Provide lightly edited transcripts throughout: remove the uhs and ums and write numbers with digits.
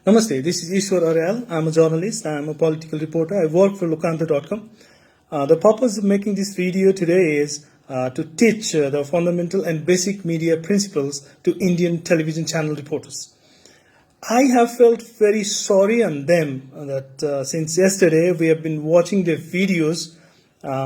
Namaste, this is Ishwar Aryal. I'm a journalist, I'm a political reporter. I work for Lokanta.com. The purpose of making this video today is to teach the fundamental and basic media principles to Indian television channel reporters. I have felt very sorry on them that since yesterday we have been watching their videos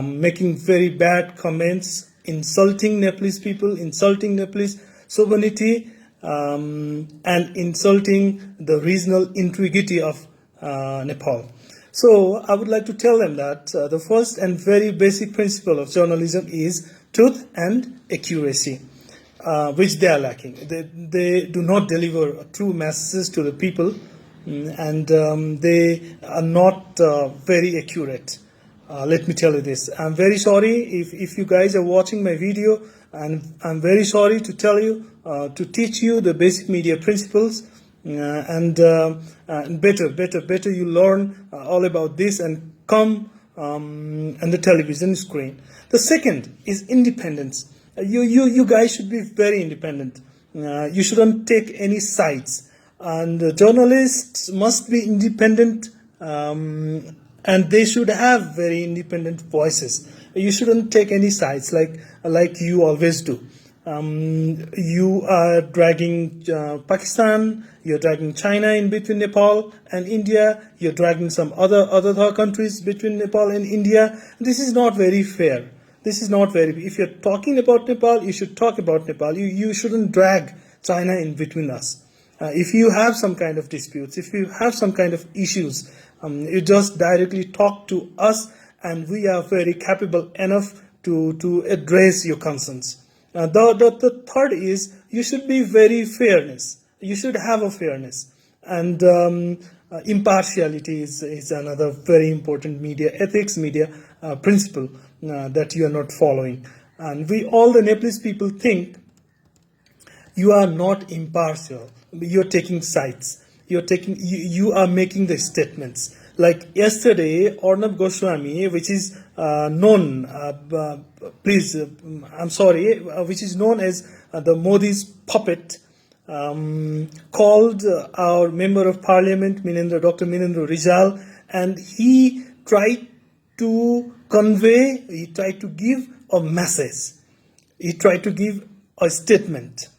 making very bad comments, insulting Nepalese people, insulting Nepalese sovereignty, and insulting the regional integrity of Nepal. So I would like to tell them that the first and very basic principle of journalism is truth and accuracy, which they are lacking. They do not deliver true messages to the people, and they are not very accurate. Let me tell you this. I'm very sorry if you guys are watching my video, and I'm very sorry to tell you, to teach you the basic media principles, and better you learn all about this and come on the television screen. The second is independence. You guys should be very independent. You shouldn't take any sides, and journalists must be independent, and they should have very independent voices. You shouldn't take any sides like you always do. You are dragging Pakistan, you're dragging China in between Nepal and India, you're dragging some other countries between Nepal and India. This is not very fair. This is not very. If you're talking about Nepal, you should talk about Nepal. You shouldn't drag China in between us. If you have some kind of disputes, if you have some kind of issues, you just directly talk to us, and we are very capable enough to address your concerns. The third is you should be very fairness. You should have a fairness, and impartiality is another very important media ethics, media principle that you are not following. And all the Nepalese people think you are not impartial. You're taking sides. You are making the statements. Like yesterday, Arnab Goswami, which is known, which is known as the Modi's puppet, called our member of parliament, Dr. Minendra Rijal, and he tried to give a message. He tried to give a statement.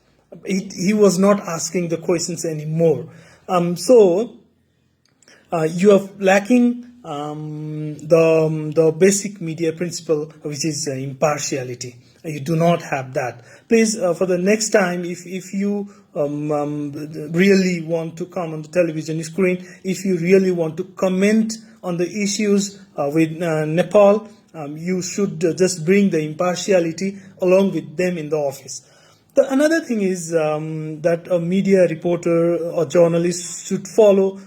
He was not asking the questions anymore. So you are lacking the basic media principle, which is impartiality. You do not have that. Please, for the next time, if you really want to come on the television screen, if you really want to comment on the issues with Nepal, you should just bring the impartiality along with them in the office. Another thing is that a media reporter or journalist should follow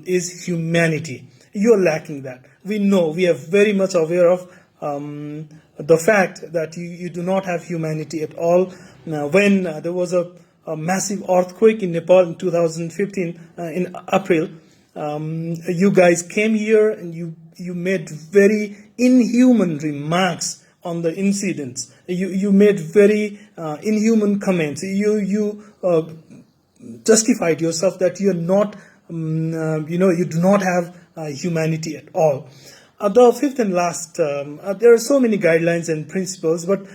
is humanity. You are lacking that. We know, we are very much aware of the fact that you do not have humanity at all. When there was a massive earthquake in Nepal in 2015 in April, you guys came here and you made very inhuman remarks on the incidents. You made very inhuman comments. You justified yourself that you're not, you do not have humanity at all. The fifth and last, there are so many guidelines and principles, but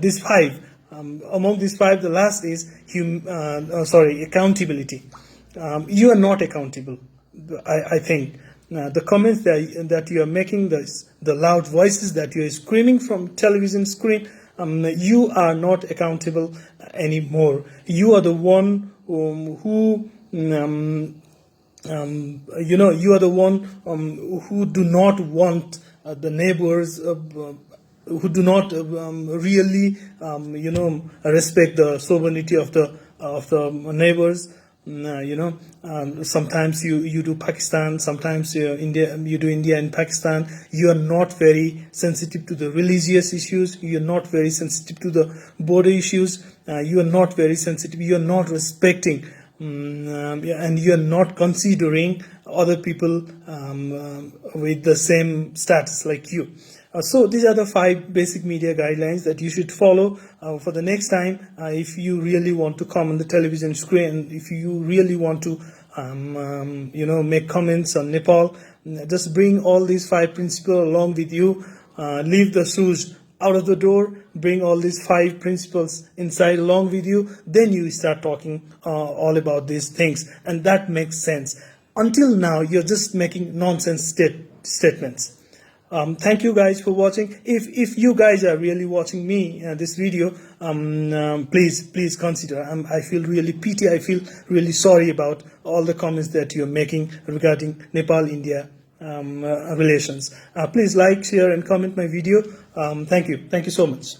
these five, among these five, the last is accountability. You are not accountable, I think. The comments that you are making, the loud voices that you are screaming from television screen, you are not accountable anymore. You are the one who you are the one who do not want the neighbors, who do not really respect the sovereignty of the neighbors. Sometimes you do Pakistan, sometimes you do India and Pakistan. You are not very sensitive to the religious issues. You are not very sensitive to the border issues. You are not very sensitive. You are not respecting, and you are not considering other people with the same status like you. So these are the 5 basic media guidelines that you should follow for the next time if you really want to come on the television screen, if you really want to make comments on Nepal. Just bring all these 5 principles along with you. Leave the shoes out of the door. Bring all these 5 principles inside along with you. Then you start talking all about these things, and that makes sense. Until now, you're just making nonsense statements. Thank you guys for watching. If you guys are really watching me this video, please consider. I feel really pity. I feel really sorry about all the comments that you're making regarding Nepal-India relations. Please like, share, and comment my video. Thank you so much.